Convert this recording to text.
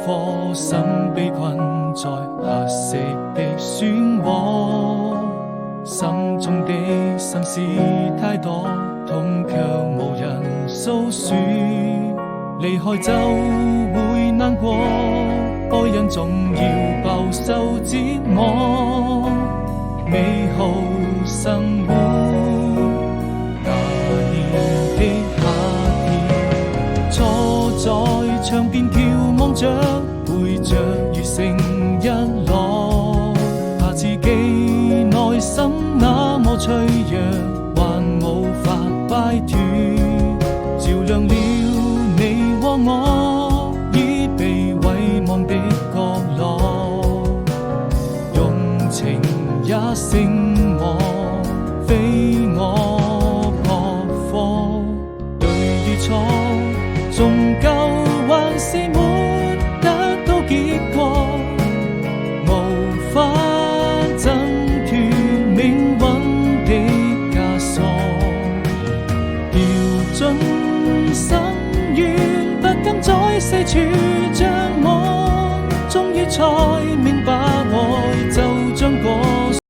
顆心被困在黑色的漩渦，心中的心事太多，痛卻無人訴說。離開就會難過，愛人總要飽受折磨。美好生活，那年的夏天，坐在窗邊眺望着，背着雨成日落，怕自己內心那麼脆弱，還無法擺脫，照亮了你和我已被遺忘的角落，用情也勝我，非我撲火。對與錯，終究還是沒得到結果，無法掙脫命運的枷鎖。掉進深淵，不敢再四處張望，終於錯。